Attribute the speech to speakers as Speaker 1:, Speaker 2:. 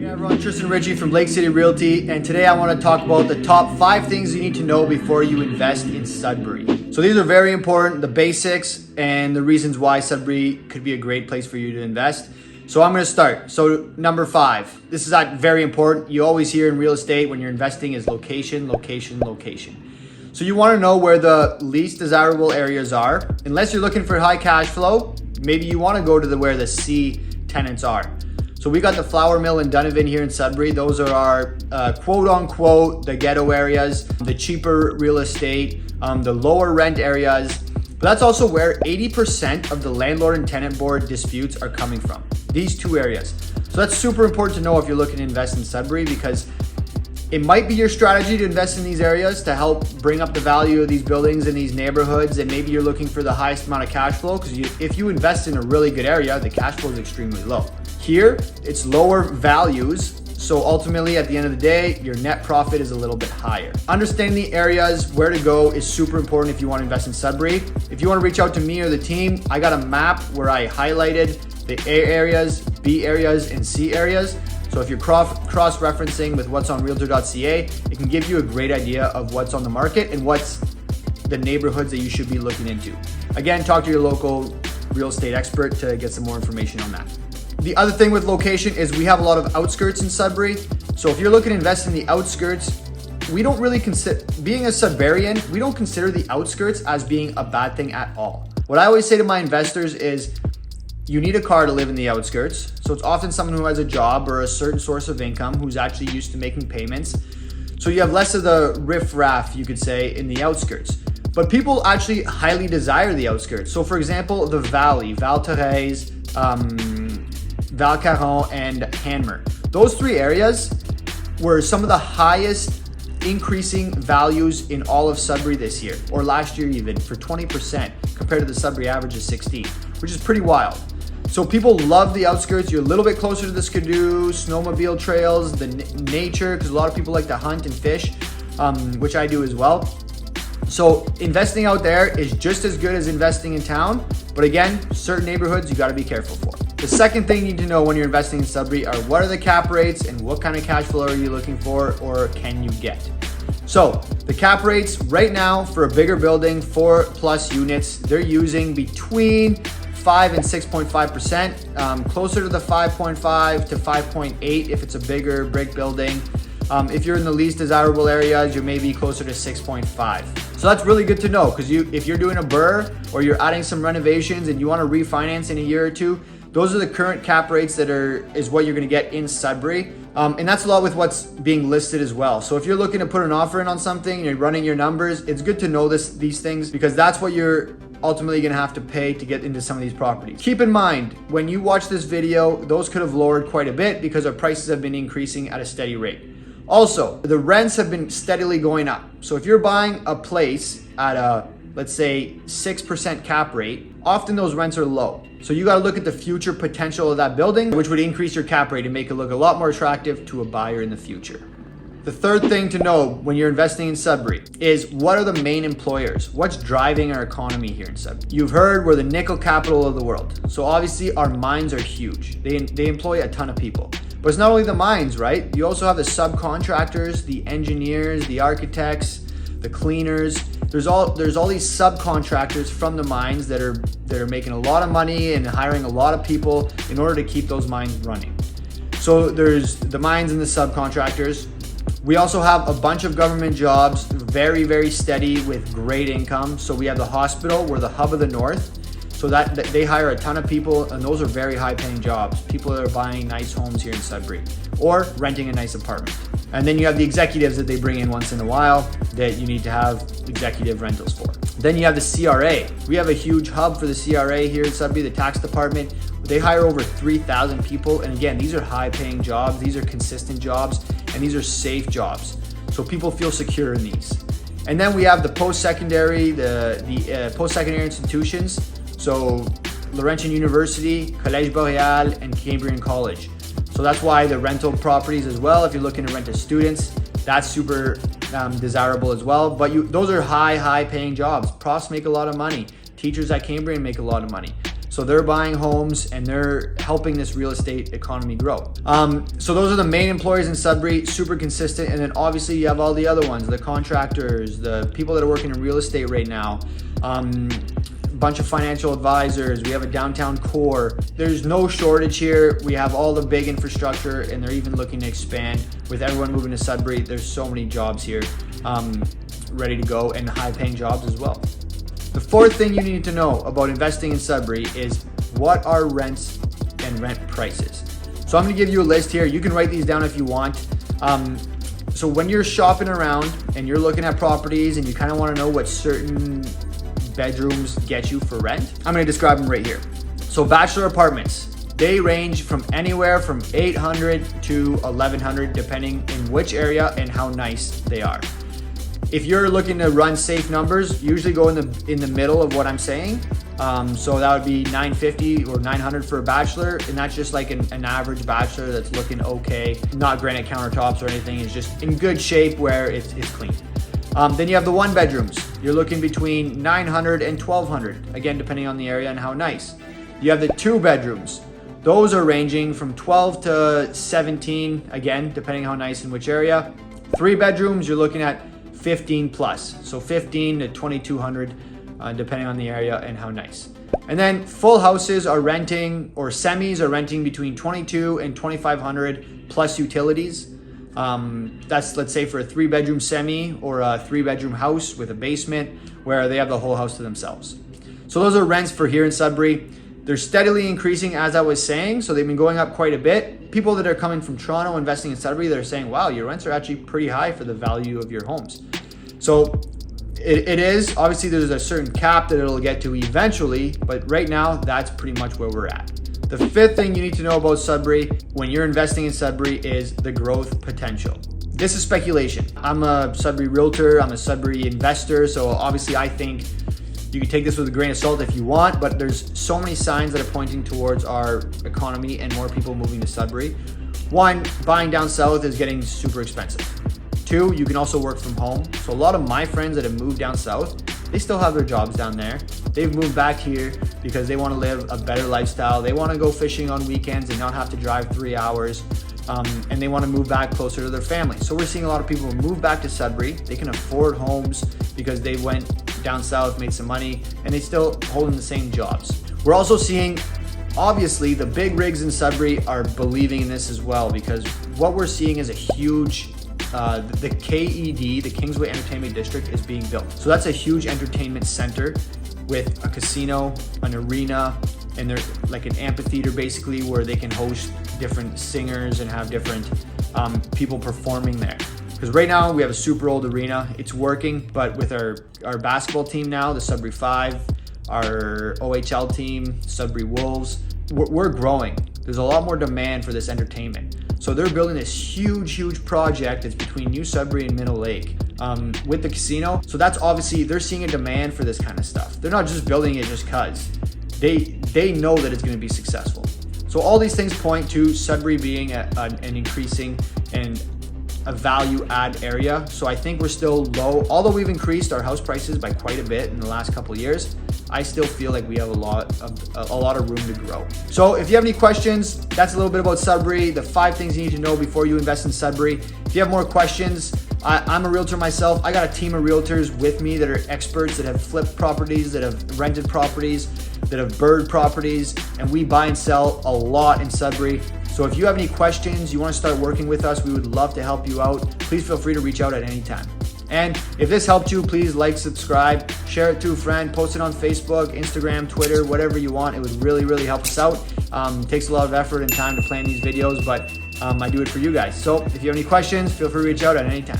Speaker 1: Hey everyone, Tristan Ritchie from Lake City Realty, and today I want to talk about the top 5 things you need to know before you invest in Sudbury. So these are very important, the basics and the reasons why Sudbury could be a great place for you to invest. So I'm going to start. So number 5, this is very important. You always hear in real estate when you're investing is location, location, location. So you want to know where the least desirable areas are. Unless you're looking for high cash flow, maybe you want to go to where the C tenants are. So we got the Flour Mill and Donovan here in Sudbury. Those are our quote unquote the ghetto areas, the cheaper real estate, the lower rent areas. But that's also where 80% of the landlord and tenant board disputes are coming from, these 2 areas. So that's super important to know if you're looking to invest in Sudbury, because it might be your strategy to invest in these areas to help bring up the value of these buildings in these neighborhoods. And maybe you're looking for the highest amount of cash flow, because if you invest in a really good area, the cash flow is extremely low. Here, it's lower values. So ultimately, at the end of the day, your net profit is a little bit higher. Understanding the areas, where to go is super important if you want to invest in Sudbury. If you want to reach out to me or the team, I got a map where I highlighted the A areas, B areas, and C areas. So if you're cross-referencing with what's on realtor.ca, it can give you a great idea of what's on the market and what's the neighborhoods that you should be looking into. Again, talk to your local real estate expert to get some more information on that. The other thing with location is we have a lot of outskirts in Sudbury. So if you're looking to invest in the outskirts, we don't really consider, being a Sudburian, we don't consider the outskirts as being a bad thing at all. What I always say to my investors is, you need a car to live in the outskirts. So it's often someone who has a job or a certain source of income who's actually used to making payments. So you have less of the riff-raff, you could say, in the outskirts. But people actually highly desire the outskirts. So for example, the Valley, Val-Thérèse, Val-Caron, and Hanmer. Those 3 areas were some of the highest increasing values in all of Sudbury this year, or last year even, for 20% compared to the Sudbury average of 16, which is pretty wild. So people love the outskirts. You're a little bit closer to the skidoo, snowmobile trails, the nature, because a lot of people like to hunt and fish, which I do as well. So investing out there is just as good as investing in town. But again, certain neighborhoods you got to be careful for. The second thing you need to know when you're investing in Sudbury are what are the cap rates and what kind of cash flow are you looking for or can you get. So the cap rates right now for a bigger building, 4+ units, they're using between 5 and 6.5%, closer to the 5.5 to 5.8 if it's a bigger brick building. If you're in the least desirable areas, you may be closer to 6.5. So that's really good to know, because if you're doing a BRRRR or you're adding some renovations and you want to refinance in a year or 2, those are the current cap rates that is what you're going to get in Sudbury. And that's a lot with what's being listed as well. So if you're looking to put an offer in on something and you're running your numbers, it's good to know these things, because that's what you're ultimately going to have to pay to get into some of these properties. Keep in mind, when you watch this video, those could have lowered quite a bit because our prices have been increasing at a steady rate. Also, the rents have been steadily going up. So if you're buying a place at a, let's say, 6% cap rate, often those rents are low. So you got to look at the future potential of that building, which would increase your cap rate and make it look a lot more attractive to a buyer in the future. The third thing to know when you're investing in Sudbury is, what are the main employers? What's driving our economy here in Sudbury? You've heard we're the nickel capital of the world. So obviously our mines are huge. They employ a ton of people. But it's not only the mines, right? You also have the subcontractors, the engineers, the architects, the cleaners. There's all these subcontractors from the mines that are making a lot of money and hiring a lot of people in order to keep those mines running. So there's the mines and the subcontractors. We also have a bunch of government jobs, very, very steady with great income. So we have the hospital, we're the hub of the north. So that they hire a ton of people, and those are very high paying jobs. People that are buying nice homes here in Sudbury or renting a nice apartment. And then you have the executives that they bring in once in a while that you need to have executive rentals for. Then you have the CRA. We have a huge hub for the CRA here in Sudbury, the tax department. They hire over 3,000 people. And again, these are high paying jobs. These are consistent jobs, and these are safe jobs. So people feel secure in these. And then we have the post-secondary, the post-secondary institutions. So Laurentian University, Collège Boreal, and Cambrian College. So that's why the rental properties as well, if you're looking to rent to students, that's super desirable as well. But those are high paying jobs. Profs make a lot of money. Teachers at Cambrian make a lot of money. So they're buying homes and they're helping this real estate economy grow. So those are the main employers in Sudbury, super consistent. And then obviously you have all the other ones, the contractors, the people that are working in real estate right now, bunch of financial advisors. We have a downtown core. There's no shortage here. We have all the big infrastructure and they're even looking to expand. With everyone moving to Sudbury, there's so many jobs here ready to go, and high paying jobs as well. The fourth thing you need to know about investing in Sudbury is what are rents and rent prices. So I'm gonna give you a list here. You can write these down if you want. So when you're shopping around and you're looking at properties and you kind of want to know what certain bedrooms get you for rent, I'm gonna describe them right here. So bachelor apartments, they range from anywhere from $800 to $1,100 depending in which area and how nice they are. If you're looking to run safe numbers, usually go in the middle of what I'm saying. So that would be $950 or $900 for a bachelor, and that's just like an average bachelor that's looking okay, not granite countertops or anything. It's just in good shape where it's clean. Then you have the one bedrooms. You're looking between $900 and $1,200, again depending on the area and how nice. You have the two bedrooms. Those are ranging from $12 to $17, again depending how nice in which area. Three bedrooms, you're looking at 15 plus, so 15 to 2,200 depending on the area and how nice. And then full houses are renting, or semis are renting between 22 and 2,500 plus utilities. That's, let's say, for a 3-bedroom semi or a 3-bedroom house with a basement where they have the whole house to themselves. So those are rents for here in Sudbury. They're steadily increasing, as I was saying, so they've been going up quite a bit. People that are coming from Toronto investing in Sudbury, they're saying, wow, your rents are actually pretty high for the value of your homes. So it is, obviously there's a certain cap that it'll get to eventually, but right now that's pretty much where we're at. The fifth thing you need to know about Sudbury when you're investing in Sudbury is the growth potential. This is speculation. I'm a Sudbury realtor, I'm a Sudbury investor, so obviously I think you can take this with a grain of salt if you want, but there's so many signs that are pointing towards our economy and more people moving to Sudbury. One, buying down south is getting super expensive. Two, you can also work from home. So a lot of my friends that have moved down south, they still have their jobs down there. They've moved back here because they want to live a better lifestyle. They want to go fishing on weekends and not have to drive 3 hours. And they want to move back closer to their family. So we're seeing a lot of people move back to Sudbury. They can afford homes because they went down south, made some money, and they still holding the same jobs. We're also seeing, obviously, the big rigs in Sudbury are believing in this as well, because what we're seeing is a huge, the KED, the Kingsway Entertainment District, is being built. So that's a huge entertainment center with a casino, an arena, and they're like an amphitheater basically where they can host different singers and have different people performing there. Because right now we have a super old arena, it's working, but with our basketball team now, the Sudbury 5, our OHL team, Sudbury Wolves, we're growing. There's a lot more demand for this entertainment. So they're building this huge project that's between New Sudbury and Middle Lake with the casino. So that's obviously, they're seeing a demand for this kind of stuff. They're not just building it just cause. They know that it's gonna be successful. So all these things point to Sudbury being an increasing and a value add area. So I think we're still low. Although we've increased our house prices by quite a bit in the last couple of years, I still feel like we have a lot of room to grow. So if you have any questions, that's a little bit about Sudbury, the 5 things you need to know before you invest in Sudbury. If you have more questions, I'm a realtor myself. I got a team of realtors with me that are experts, that have flipped properties, that have rented properties, that have bird properties, and we buy and sell a lot in Sudbury. So if you have any questions, you want to start working with us, we would love to help you out. Please feel free to reach out at any time. And if this helped you, please like, subscribe, share it to a friend, post it on Facebook, Instagram, Twitter, whatever you want. It would really help us out. It takes a lot of effort and time to plan these videos, but I do it for you guys. So if you have any questions, feel free to reach out at any time.